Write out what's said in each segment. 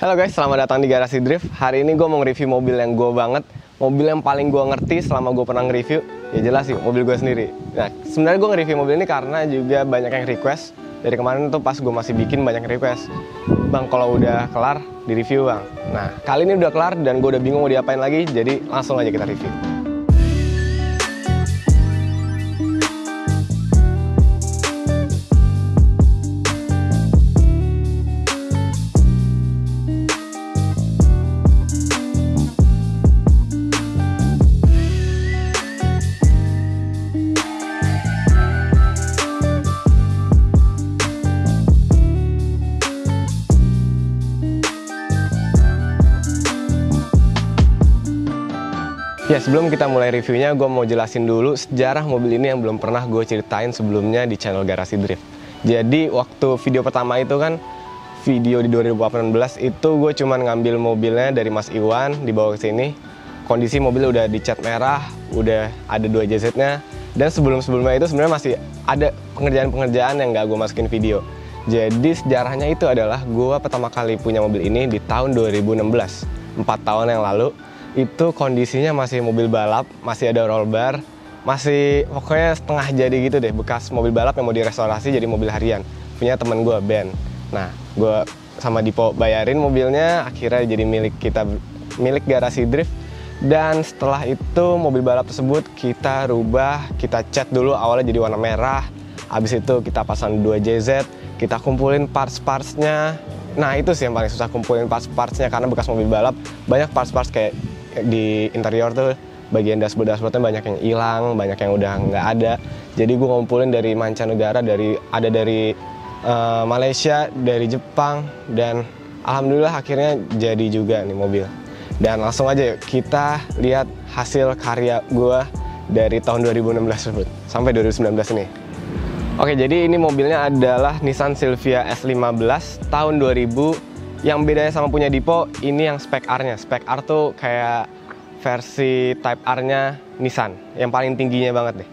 Halo guys, selamat datang di Garasi Drift. Hari ini gue mau nge-review mobil yang gue banget, mobil yang paling gue ngerti selama gue pernah nge-review. Ya jelas sih, mobil gue sendiri. Nah, sebenarnya gue nge-review mobil ini karena juga banyak yang request. Dari kemarin tuh pas gue masih bikin banyak request, "Bang, kalau udah kelar, di-review bang." Nah, kali ini udah kelar dan gue udah bingung mau diapain lagi, jadi langsung aja kita review. Ya, sebelum kita mulai reviewnya, gue mau jelasin dulu sejarah mobil ini yang belum pernah gue ceritain sebelumnya di channel Garasi Drift. Jadi, waktu video pertama itu kan, video di 2018 itu gue cuman ngambil mobilnya dari Mas Iwan, dibawa ke sini. Kondisi mobil udah dicat merah, udah ada 2 JZ-nya. Dan sebelum-sebelumnya itu sebenarnya masih ada pengerjaan-pengerjaan yang gak gue masukin video. Jadi, sejarahnya itu adalah gue pertama kali punya mobil ini di tahun 2016, 4 tahun yang lalu. Itu kondisinya masih mobil balap, masih ada roll bar, masih pokoknya setengah jadi gitu deh, bekas mobil balap yang mau direstorasi jadi mobil harian, punya temen gue, Ben. Nah, gue sama Dipo bayarin mobilnya, akhirnya jadi milik Garasi Drift. Dan setelah itu mobil balap tersebut kita rubah, kita cat dulu awalnya jadi warna merah, habis itu kita pasang 2 JZ, kita kumpulin parts-partsnya. Nah, itu sih yang paling susah, kumpulin parts-partsnya, karena bekas mobil balap banyak parts-parts kayak di interior tuh bagian dashboardnya banyak yang hilang, banyak yang udah nggak ada. Jadi gue ngumpulin dari mancanegara, dari Malaysia, dari Jepang, dan alhamdulillah akhirnya jadi juga nih mobil. Dan langsung aja yuk kita lihat hasil karya gue dari tahun 2016 tersebut sampai 2019 ini. Oke, jadi ini mobilnya adalah Nissan Silvia S15 tahun 2000. Yang bedanya sama punya Dipo, ini yang spek R-nya. Spek R tuh kayak versi Type R-nya Nissan, yang paling tingginya banget deh.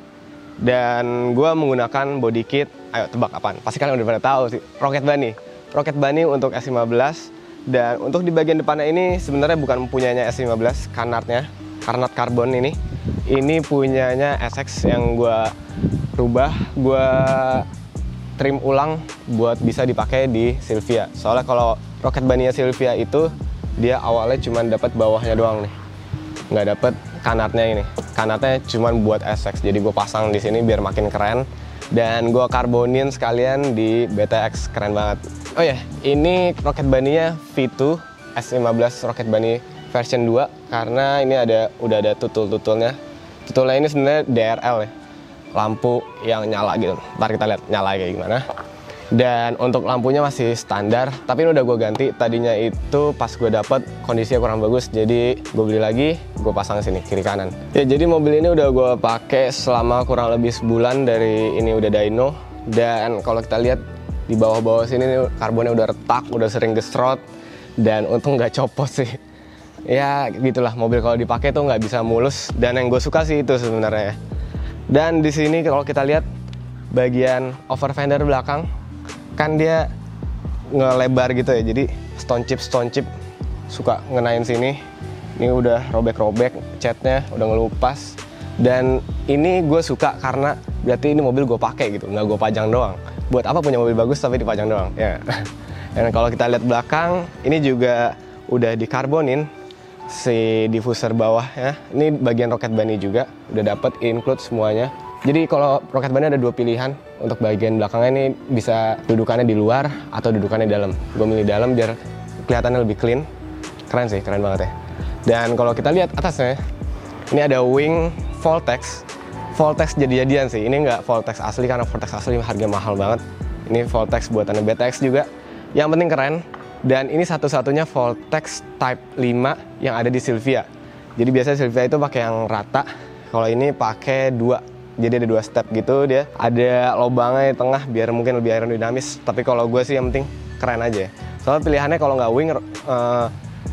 Dan gue menggunakan body kit, ayo tebak apaan? Pasti kalian udah pada tahu sih, Rocket Bunny. Rocket Bunny untuk S15. Dan untuk di bagian depannya ini sebenarnya bukan punyanya S15, karnat karbon ini. Ini punyanya SX yang gue rubah, gue trim ulang buat bisa dipakai di Silvia. Soalnya kalau Rocket Bunny Silvia itu dia awalnya cuma dapat bawahnya doang nih, nggak dapat kanatnya ini. Kanatnya cuma buat SX, jadi gue pasang di sini biar makin keren. Dan gue karbonin sekalian di BTX, keren banget. Oh ya, ini Rocket Bunny-nya V2 S15 Rocket Bunny version 2, karena ini udah ada tutul-tutulnya. Tutulnya ini sebenarnya DRL ya, lampu yang nyala gitu. Ntar kita lihat nyala kayak gimana. Dan untuk lampunya masih standar, tapi ini udah gue ganti. Tadinya itu pas gue dapet kondisinya kurang bagus, jadi gue beli lagi, gue pasang sini kiri kanan. Ya, jadi mobil ini udah gue pakai selama kurang lebih sebulan dari ini udah dyno. Dan kalau kita lihat di bawah-bawah sini nih, karbonnya udah retak, udah sering gesrot, dan untung nggak copot sih. Ya gitulah, mobil kalau dipakai tuh nggak bisa mulus. Dan yang gue suka sih itu sebenarnya. Dan di sini kalau kita lihat bagian over fender belakang, kan dia ngelebar gitu ya, jadi stone chip suka ngenain sini. Ini udah robek-robek catnya, udah ngelupas. Dan ini gue suka karena berarti ini mobil gue pakai gitu, nggak gue pajang doang. Buat apa punya mobil bagus tapi dipajang doang ya. Dan kalau kita lihat belakang, ini juga udah dikarbonin si diffuser bawah ya. Ini bagian Rocket Bunny juga udah dapet include semuanya. Jadi kalau Rocket Bunny ada 2 pilihan. Untuk bagian belakangnya ini bisa dudukannya di luar atau dudukannya di dalam. Gue milih dalam biar kelihatannya lebih clean. Keren sih, keren banget ya. Dan kalau kita lihat atasnya, ini ada wing Voltex. Voltex jadi-jadian sih. Ini nggak Voltex asli, karena Voltex asli harganya mahal banget. Ini Voltex buatannya BTX juga. Yang penting keren. Dan ini satu-satunya Voltex Type 5 yang ada di Silvia. Jadi biasanya Silvia itu pakai yang rata. Kalau ini pakai 2. Jadi ada 2 step gitu, dia ada lubangnya di tengah biar mungkin lebih aerodinamis. Tapi kalau gue sih yang penting keren aja. Soalnya pilihannya kalau nggak wing,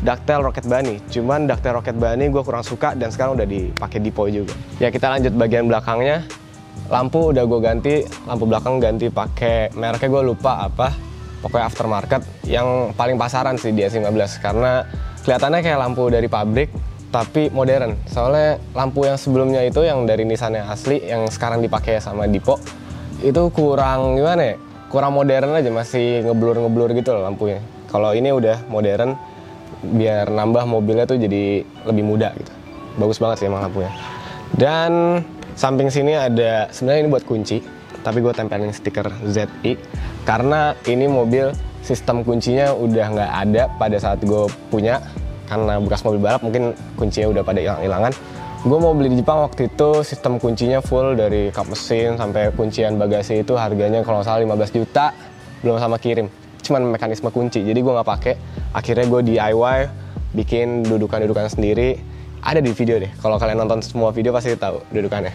ductile Rocket Bunny. Cuman ductile Rocket Bunny gue kurang suka dan sekarang udah dipakai Dipo juga. Ya, kita lanjut bagian belakangnya. Lampu udah gue ganti, lampu belakang ganti pakai mereknya gue lupa apa. pokoknya aftermarket yang paling pasaran sih di S15 karena kelihatannya kayak lampu dari pabrik tapi modern. Soalnya lampu yang sebelumnya itu yang dari Nissan yang asli yang sekarang dipakai sama Dipo itu kurang gimana ya? Kurang modern aja, masih ngeblur gitu loh lampunya. Kalau ini udah modern biar nambah mobilnya tuh jadi lebih muda gitu. Bagus banget sih emang lampunya. Dan samping sini ada, sebenarnya ini buat kunci, tapi gue tempelin stiker ZI karena ini mobil sistem kuncinya udah nggak ada pada saat gue punya, karena bekas mobil balap mungkin kuncinya udah pada hilang-hilangan. Gue mau beli di Jepang waktu itu sistem kuncinya full dari kap mesin sampai kuncian bagasi itu harganya kalau nggak salah 15 juta belum sama kirim, cuman mekanisme kunci, jadi gue nggak pakai. Akhirnya gue DIY bikin dudukan-dudukan sendiri. Ada di video deh, kalau kalian nonton semua video pasti tahu dudukannya.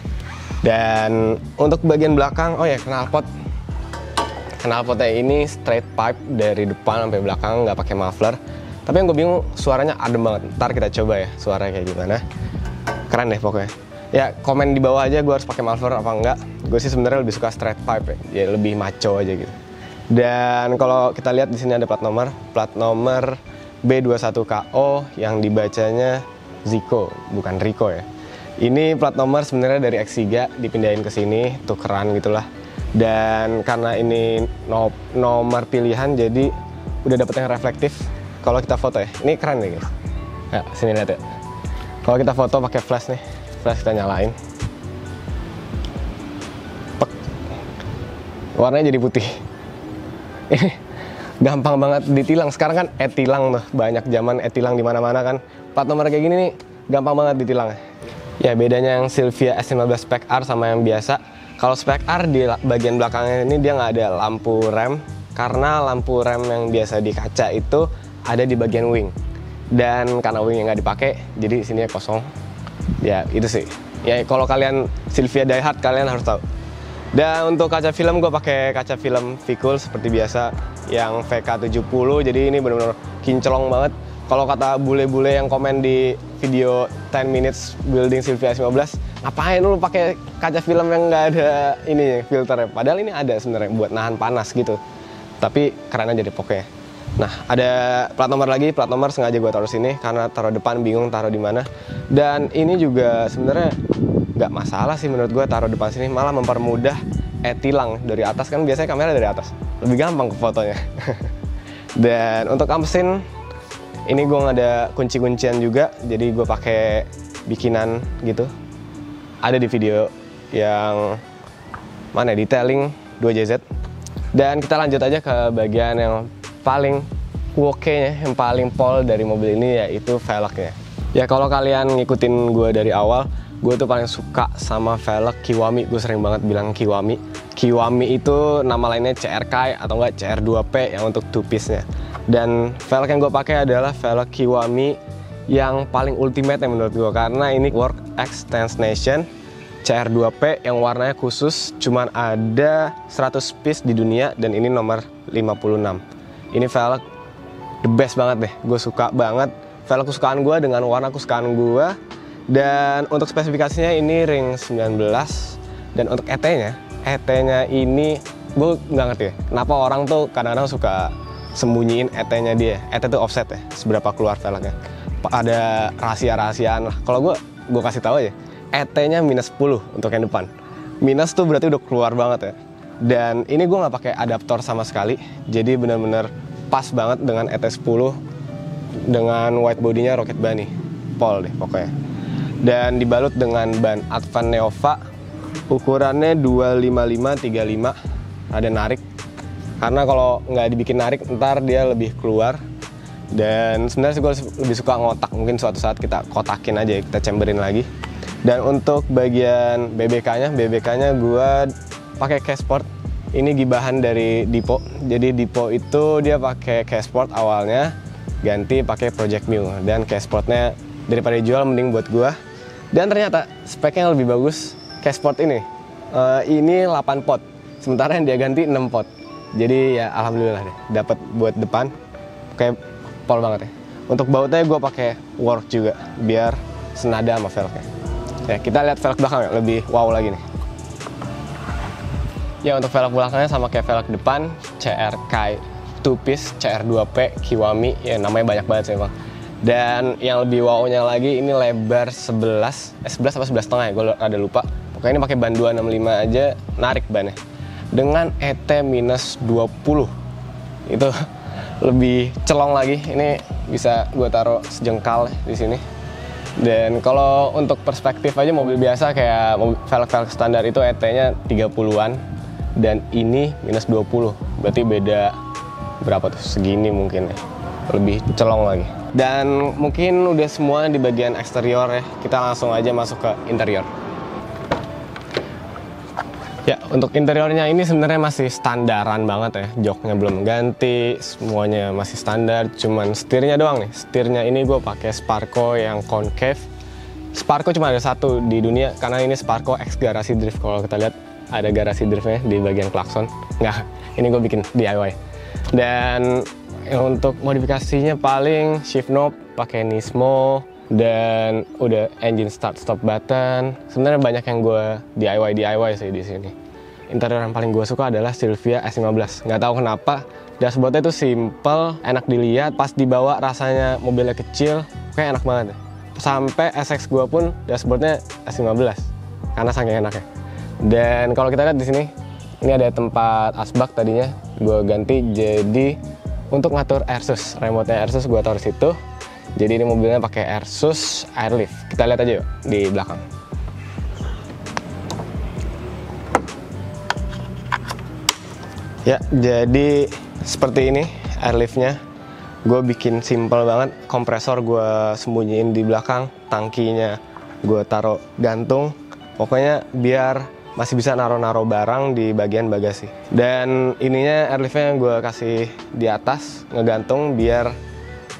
Dan untuk bagian belakang, oh ya knalpotnya ini straight pipe dari depan sampai belakang, nggak pakai muffler. Tapi yang gue bingung suaranya adem banget. Ntar kita coba ya suaranya kayak gimana. Keren deh pokoknya. Ya komen di bawah aja gue harus pakai muffler apa enggak. Gue sih sebenarnya lebih suka straight pipe ya, lebih maco aja gitu. Dan kalau kita lihat di sini ada plat nomor B21KO yang dibacanya Zico, bukan Rico ya. Ini plat nomor sebenarnya dari X3 dipindahin ke sini, tukeran gitulah. Dan karena ini nomor pilihan jadi udah dapet yang reflektif. Kalau kita foto ya, ini keren nih guys. Ya, sini lihat ya. Kalau kita foto pakai flash nih, flash kita nyalain. Pek. Warnanya jadi putih. Ini gampang banget ditilang. Sekarang kan e-tilang tuh, banyak zaman e-tilang di mana-mana kan. Plat nomor kayak gini nih gampang banget ditilang. Ya bedanya yang Silvia S15 Spec R sama yang biasa. Kalau Spec R di bagian belakangnya ini dia nggak ada lampu rem, karena lampu rem yang biasa di kaca itu ada di bagian wing. Dan karena wingnya nggak dipakai, jadi sini kosong. Ya itu sih. Ya kalau kalian Silvia diehard kalian harus tahu. Dan untuk kaca film gue pakai kaca film Vicul seperti biasa yang VK70. Jadi ini benar-benar kinclong banget. Kalau kata bule-bule yang komen di video 10 minutes building Silvia S15, ngapain lu pakai kaca film yang nggak ada ini filternya? Padahal ini ada sebenarnya buat nahan panas gitu. Tapi keren aja deh pokoknya. Nah, ada plat nomor lagi, plat nomor sengaja gue taruh sini karena taruh depan bingung taruh di mana. Dan ini juga sebenarnya nggak masalah sih menurut gue taruh depan sini, malah mempermudah e-tilang dari atas, kan biasanya kamera dari atas. Lebih gampang ke fotonya. Dan untuk mesin ini gue nggak ada kunci-kuncian juga, jadi gue pakai bikinan gitu. Ada di video yang mana detailing 2JZ. Dan kita lanjut aja ke bagian yang paling oke-nya, yang paling pol dari mobil ini, yaitu velgnya. Ya kalau kalian ngikutin gue dari awal, gue tuh paling suka sama velg Kiwami. Gue sering banget bilang Kiwami. Kiwami itu nama lainnya CRK atau enggak CR2P yang untuk two piece-nya. Dan velg yang gue pakai adalah velg Kiwami yang paling ultimate yang menurut gue, karena ini Work Extension CR2P yang warnanya khusus, cuman ada 100 piece di dunia dan ini nomor 56. Ini velg the best banget deh, gue suka banget. Velg kesukaan gue dengan warna kesukaan gue. Dan untuk spesifikasinya ini ring 19. Dan untuk ET-nya ini gue nggak ngerti ya, kenapa orang tuh kadang-kadang suka sembunyiin ET-nya dia. ET itu offset ya, seberapa keluar velgnya. Ada rahasia-rahasiaan lah. Kalau gue kasih tahu aja, ET-nya minus 10 untuk yang depan. Minus tuh berarti udah keluar banget ya. Dan ini gue nggak pakai adaptor sama sekali, jadi benar-benar pas banget dengan ET10 dengan white body-nya Rocket Bunny. Pol deh pokoknya. Dan dibalut dengan ban Advan Neova, ukurannya 255/35, ada narik. Karena kalau nggak dibikin narik, ntar dia lebih keluar. Dan sebenarnya sih gue lebih suka ngotak, mungkin suatu saat kita kotakin aja, kita chamberin lagi. Dan untuk bagian BBK-nya gue pakai K-Sport. Ini gibahan dari Dipo. Jadi Dipo itu dia pakai K-Sport awalnya, ganti pakai Project Mu. Dan K-Sportnya daripada dijual mending buat gue. Dan ternyata speknya lebih bagus K-Sport ini. Ini 8 pot, sementara yang dia ganti 6 pot. Jadi ya alhamdulillah deh, dapat buat depan. Kayak pol banget ya. Untuk bautnya gue pakai Work juga, biar senada sama velgnya. Ya kita lihat velg belakang ya, lebih wow lagi nih. Ya untuk velg belakangnya sama kayak velg depan, CRK two piece CR2P Kiwami, ya namanya banyak banget sih emang. Dan yang lebih wow-nya lagi, ini lebar 11 apa 11,5 ya, gue ada lupa. Pokoknya ini pakai ban 265 aja, narik bannya. Dengan ET minus 20, itu lebih celong lagi. Ini bisa gue taruh sejengkal di sini. Dan kalau untuk perspektif aja, mobil biasa kayak velg standar itu ET-nya 30-an. Dan ini minus 20, berarti beda berapa tuh? Segini mungkin ya, lebih celong lagi. Dan mungkin udah semua di bagian eksterior ya, kita langsung aja masuk ke interior. Ya, untuk interiornya ini sebenarnya masih standaran banget ya, joknya belum ganti, semuanya masih standar, cuman setirnya doang nih. Setirnya ini gue pakai Sparco yang concave. Sparco cuma ada satu di dunia, karena ini Sparco X Garasi Drift. Kalau kita lihat ada garasi driftnya di bagian klakson. Nggak, ini gue bikin DIY. Dan untuk modifikasinya paling shift knob pakai Nismo, dan udah engine start stop button. Sebenarnya banyak yang gue DIY sih di sini. Interior yang paling gue suka adalah Silvia S15. Nggak tahu kenapa, dashboardnya itu simple, enak dilihat. Pas dibawa rasanya mobilnya kecil, kayak enak banget. Sampai SX gue pun dashboardnya S15 karena saking enaknya. Dan kalau kita lihat di sini, ini ada tempat asbak tadinya, gue ganti jadi untuk ngatur AirSUS, remote-nya AirSUS gue taruh situ. Jadi ini mobilnya pakai AirSUS Airlift. Kita lihat aja yuk di belakang. Ya, jadi seperti ini Airlift-nya. Gue bikin simple banget. Kompresor gue sembunyiin di belakang, tangkinya gue taruh gantung. Pokoknya biar masih bisa naro-naro barang di bagian bagasi. Dan ininya airliftnya gue kasih di atas, ngegantung biar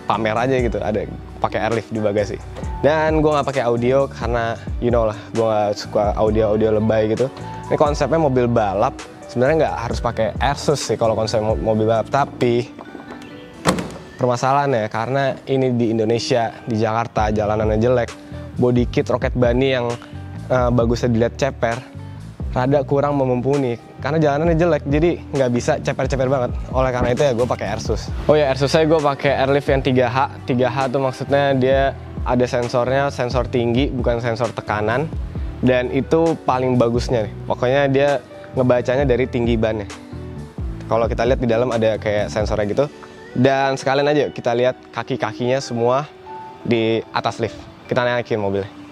pamer aja gitu, ada pakai airlift di bagasi. Dan gue nggak pakai audio karena you know lah, gue nggak suka audio lebay gitu. Ini konsepnya mobil balap, sebenarnya nggak harus pakai AirSUS sih kalau konsep mobil balap. Tapi permasalahannya karena ini di Indonesia, di Jakarta jalanannya jelek, body kit roket bunny yang bagusnya dilihat ceper, rada kurang mumpuni karena jalanannya jelek, jadi nggak bisa ceper-ceper banget. Oleh karena itu ya gue pakai AirSUS. Oh ya, AirSUS saya gue pakai Airlift yang 3H. 3H tuh maksudnya dia ada sensornya, sensor tinggi bukan sensor tekanan, dan itu paling bagusnya nih. Pokoknya dia ngebacanya dari tinggi bannya. Kalau kita lihat di dalam ada kayak sensornya gitu. Dan sekalian aja kita lihat kaki-kakinya semua di atas lift. Kita naikin mobilnya.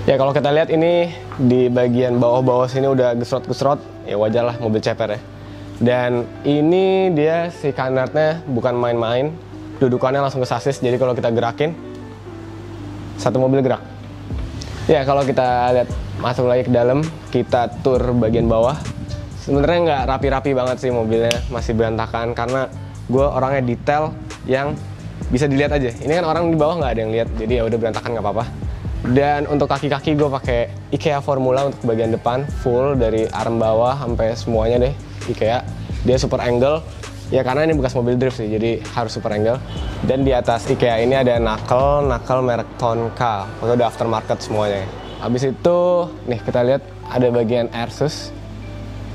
Ya kalau kita lihat ini di bagian bawah-bawah sini udah gesrot-gesrot, ya wajar lah mobil ceper ya. Dan ini dia si kanarnya bukan main-main, dudukannya langsung ke sasis, jadi kalau kita gerakin, satu mobil gerak. Ya kalau kita lihat masuk lagi ke dalam, kita tur bagian bawah. Sebenarnya nggak rapi-rapi banget sih mobilnya, masih berantakan karena gue orangnya detail yang bisa dilihat aja. Ini kan orang di bawah nggak ada yang lihat, jadi ya udah berantakan nggak apa-apa. Dan untuk kaki-kaki gue pakai IKEA Formula untuk bagian depan, full dari arm bawah sampai semuanya deh IKEA. Dia super angle, ya karena ini bekas mobil drift sih, jadi harus super angle. Dan di atas IKEA ini ada knuckle merek Tonka, pokoknya udah aftermarket semuanya. Habis itu, nih kita lihat ada bagian AirSUS.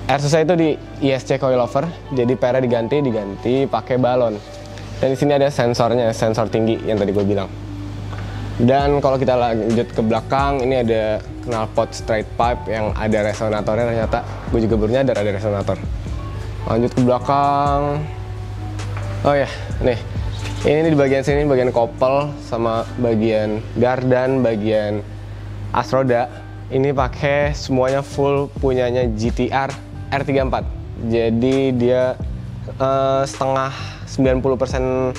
AirSUS itu di ISC coilover, jadi pernya diganti pakai balon. Dan di sini ada sensornya, sensor tinggi yang tadi gue bilang. Dan kalau kita lanjut ke belakang, ini ada knalpot straight pipe yang ada resonatornya ternyata. Gue juga baru nyadar ada resonator. Lanjut ke belakang. Oh ya, nih. Ini di bagian sini, bagian kopel sama bagian gardan, bagian as roda. Ini pakai semuanya full punyanya GTR R34. Jadi dia setengah 90%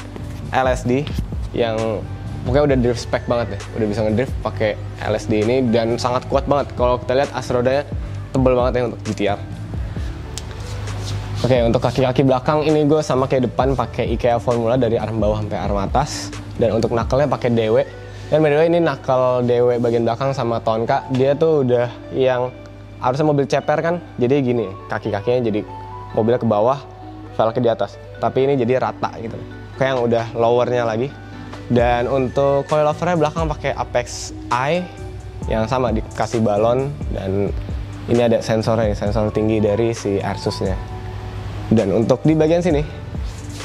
LSD yang pokoknya udah drift spec banget deh, udah bisa ngedrift pakai LSD ini dan sangat kuat banget. Kalau kita lihat as rodanya tebal banget ya untuk GTR. Oke, untuk kaki-kaki belakang ini gue sama kayak depan pakai IKEA Formula dari arm bawah sampai arm atas, dan untuk knuckle-nya pakai DW. Dan by the way ini knuckle DW bagian belakang sama Tonka, dia tuh udah yang harusnya mobil ceper kan, jadi gini, kaki-kakinya jadi mobilnya ke bawah, velgnya di atas. Tapi ini jadi rata gitu, kayak yang udah lowernya lagi. Dan untuk coilovernya belakang pakai Apex Eye yang sama dikasih balon, dan ini ada sensornya, sensor tinggi dari si Airsusnya. Dan untuk di bagian sini,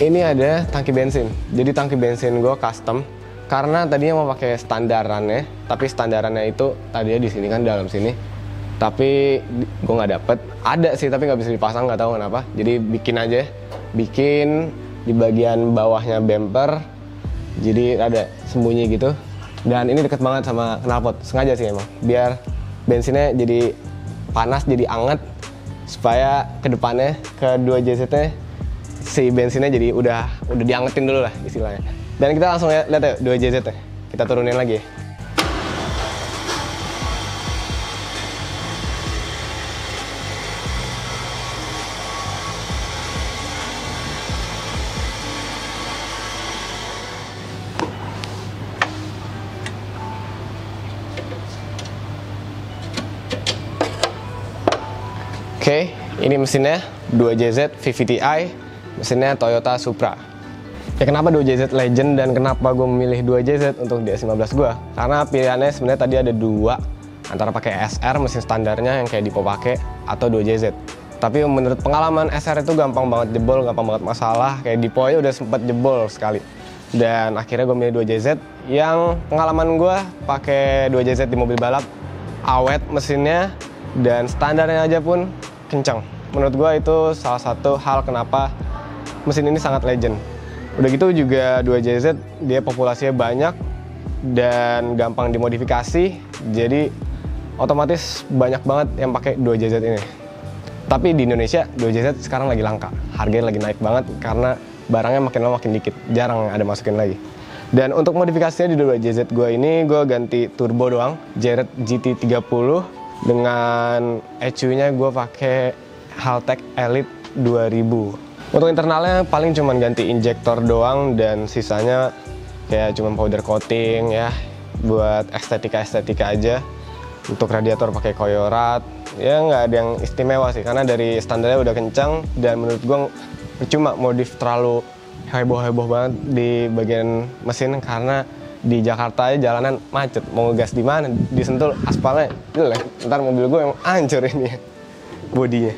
ini ada tangki bensin. Jadi tangki bensin gue custom karena tadinya mau pakai standarannya, tapi standarannya itu tadinya di sini kan dalam sini. Tapi gue nggak dapet. Ada sih tapi nggak bisa dipasang, nggak tahu kenapa. Jadi bikin aja, bikin di bagian bawahnya bumper. Jadi ada sembunyi gitu. Dan ini deket banget sama knalpot, sengaja sih emang, biar bensinnya jadi panas, jadi anget, supaya kedepannya ke 2JZ-nya si bensinnya jadi udah diangetin dulu lah istilahnya. Dan kita langsung lihat ya 2JZ-nya, kita turunin lagi ya. Oke, ini mesinnya 2JZ VVT-i, mesinnya Toyota Supra. Ya kenapa 2JZ Legend dan kenapa gue memilih 2JZ untuk DS15 gue? Karena pilihannya sebenarnya tadi ada dua, antara pakai SR mesin standarnya yang kayak Dipo pakai, atau 2JZ. Tapi menurut pengalaman SR itu gampang banget jebol, gampang banget masalah, kayak Dipo aja udah sempet jebol sekali. Dan akhirnya gue milih 2JZ yang pengalaman gue pakai 2JZ di mobil balap, awet mesinnya, dan standarnya aja pun kencang. Menurut gue itu salah satu hal kenapa mesin ini sangat legend. Udah gitu juga 2JZ dia populasinya banyak dan gampang dimodifikasi, jadi otomatis banyak banget yang pakai 2JZ ini. Tapi di Indonesia 2JZ sekarang lagi langka, harganya lagi naik banget karena barangnya makin lama makin dikit, jarang ada masukin lagi. Dan untuk modifikasinya di 2JZ gue ini, gue ganti turbo doang, Jarrett GT30. Dengan ECU-nya gue pakai Haltech Elite 2000. Untuk internalnya paling cuman ganti injektor doang dan sisanya kayak cuman powder coating ya, buat estetika aja. Untuk radiator pakai Koyorat, ya nggak ada yang istimewa sih karena dari standarnya udah kencang dan menurut gue percuma modif terlalu heboh banget di bagian mesin karena di Jakarta aja jalanan macet, mau ngegas di mana, disentul aspalnya jelek, ntar mobil gue yang hancur ini ya, bodinya.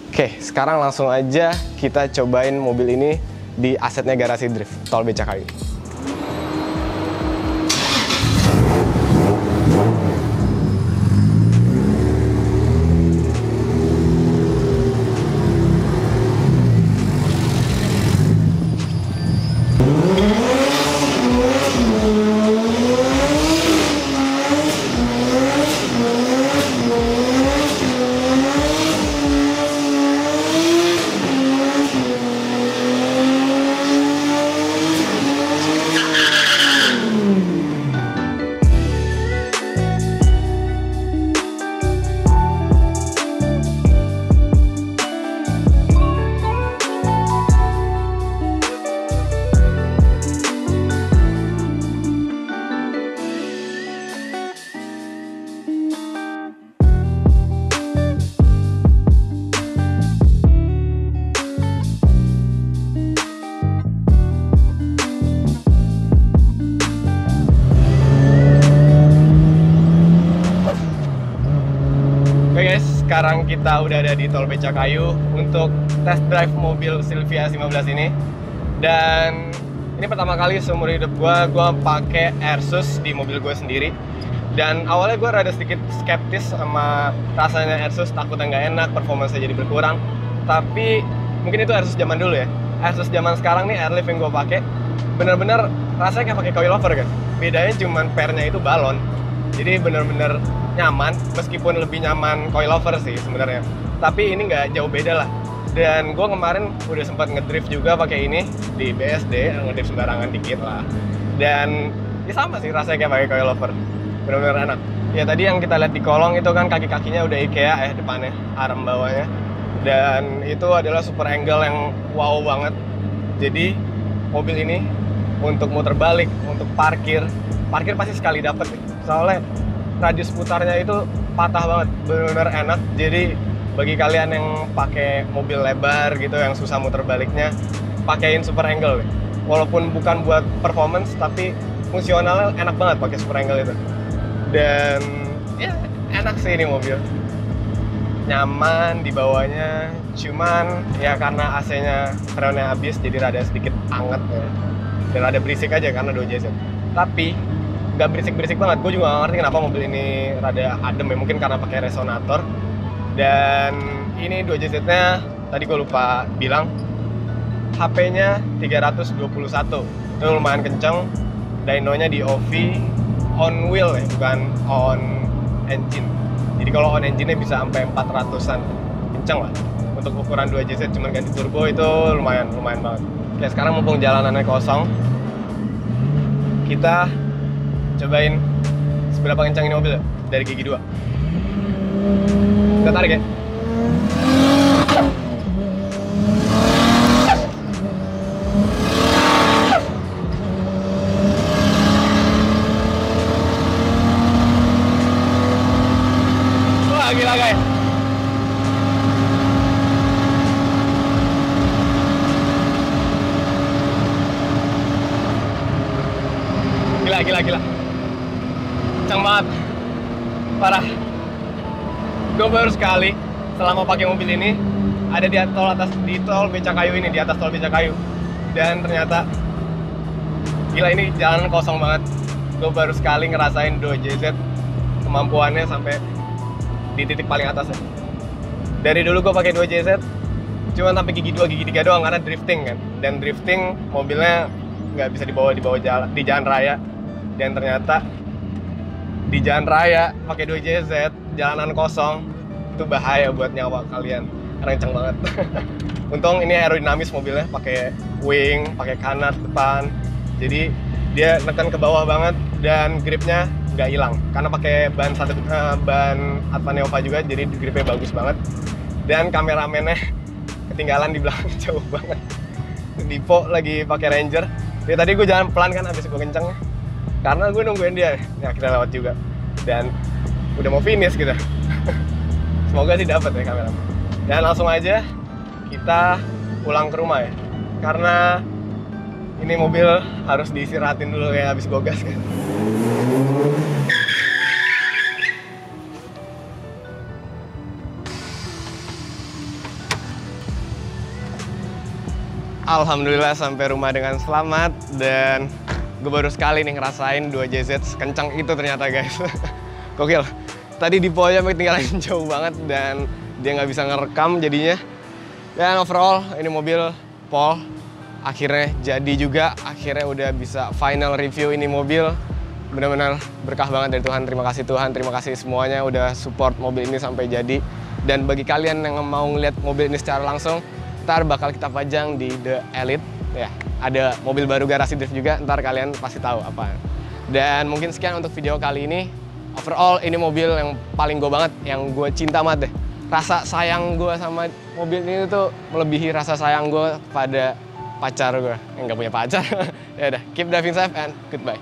Oke, sekarang langsung aja kita cobain mobil ini di asetnya Garasi Drift, Tol Becakayu. Sekarang kita udah ada di Tol Becakayu untuk test drive mobil Silvia 15 ini. Dan ini pertama kali seumur hidup gue pakai Airsus di mobil gue sendiri. Dan awalnya gue rada sedikit skeptis sama rasanya Airsus, takutnya nggak enak, performanya jadi berkurang. Tapi mungkin itu Airsus zaman dulu ya. Airsus zaman sekarang nih, Airlift yang gue pakai, bener-bener rasanya kayak pakai coilover kan. Bedanya cuman pernya itu balon. Jadi bener-bener nyaman, meskipun lebih nyaman coilover sih sebenarnya. Tapi ini nggak jauh beda lah. Dan gue kemarin udah sempat ngedrift juga pakai ini di BSD, ngedrift sembarangan dikit lah. Dan ya sama sih rasanya kayak pakai coilover, bener-bener enak. Ya tadi yang kita lihat di kolong itu kan kaki-kakinya udah IKEA ya depannya, arm bawahnya. Dan itu adalah super angle yang wow banget. Jadi mobil ini untuk muter balik, untuk parkir, parkir pasti sekali dapet nih. Soalnya radius putarnya itu patah banget, benar-benar enak. Jadi bagi kalian yang pakai mobil lebar gitu, yang susah muter baliknya, pakein super angle nih. Walaupun bukan buat performance, tapi fungsionalnya enak banget pakai super angle itu. Dan ya enak sih ini mobil, nyaman dibawanya. Cuman ya karena AC-nya freonnya habis, jadi rada sedikit anget ya. Dan rada berisik aja karena 2JZ. Tapi nggak berisik-berisik banget. Gue juga nggak ngerti kenapa mobil ini rada adem ya. Mungkin karena pakai resonator. Dan ini 2JZ-nya tadi gue lupa bilang, HP-nya 321. Itu lumayan kenceng. Dyno-nya di OV on wheel ya, bukan on engine. Jadi kalau on engine-nya bisa sampai 400-an. Kenceng lah. Untuk ukuran 2JZ cuma ganti turbo itu lumayan banget. Oke, sekarang mumpung jalanannya kosong, kita cobain seberapa kencang ini mobil dari gigi 2. Kita tarik ya. Wah, gila guys. Gila. Kencang banget. Parah. Gue baru sekali selama pakai mobil ini ada di tol Becakayu ini, di atas tol Becakayu. Dan ternyata gila, ini jalanan kosong banget. Gue baru sekali ngerasain 2JZ kemampuannya sampai di titik paling atas ya. Dari dulu gue pakai 2JZ cuma sampai gigi 2, gigi 3 doang karena drifting kan. Dan drifting mobilnya nggak bisa dibawa jalan, di jalan raya. Dan ternyata di jalan raya pakai 2JZ, jalanan kosong, itu bahaya buat nyawa kalian karena kenceng banget. Untung ini aerodinamis mobilnya, pakai wing, pakai kanat depan, jadi dia neken ke bawah banget dan gripnya nggak hilang karena pakai ban Advaneva juga, jadi gripnya bagus banget. Dan kameramennya ketinggalan di belakang jauh banget. Dipo lagi pakai Ranger. Jadi tadi gue jalan pelan kan, habis gue kenceng karena gue nungguin dia. Ya kita lewat juga dan udah mau finish kita. Semoga sih dapat ya kamera. Dan langsung aja kita pulang ke rumah ya, karena ini mobil harus diistirahatin dulu kayak habis gogas kan. Alhamdulillah sampai rumah dengan selamat. Dan gue baru sekali nih ngerasain 2JZ kencang itu ternyata guys. Gokil. Tadi di Poya ketinggalan jauh banget dan dia nggak bisa ngerekam jadinya. Dan overall ini mobil Paul akhirnya jadi juga. Akhirnya udah bisa final review ini mobil. Benar-benar berkah banget dari Tuhan. Terima kasih Tuhan, terima kasih semuanya udah support mobil ini sampai jadi. Dan bagi kalian yang mau ngeliat mobil ini secara langsung, ntar bakal kita pajang di The Elite ya. Ada mobil baru garasi drift juga, ntar kalian pasti tahu apa. Dan mungkin sekian untuk video kali ini. Overall ini mobil yang paling gue banget, yang gue cinta banget deh. Rasa sayang gue sama mobil ini tuh melebihi rasa sayang gue pada pacar gue yang nggak punya pacar. Ya udah, keep driving safe and goodbye.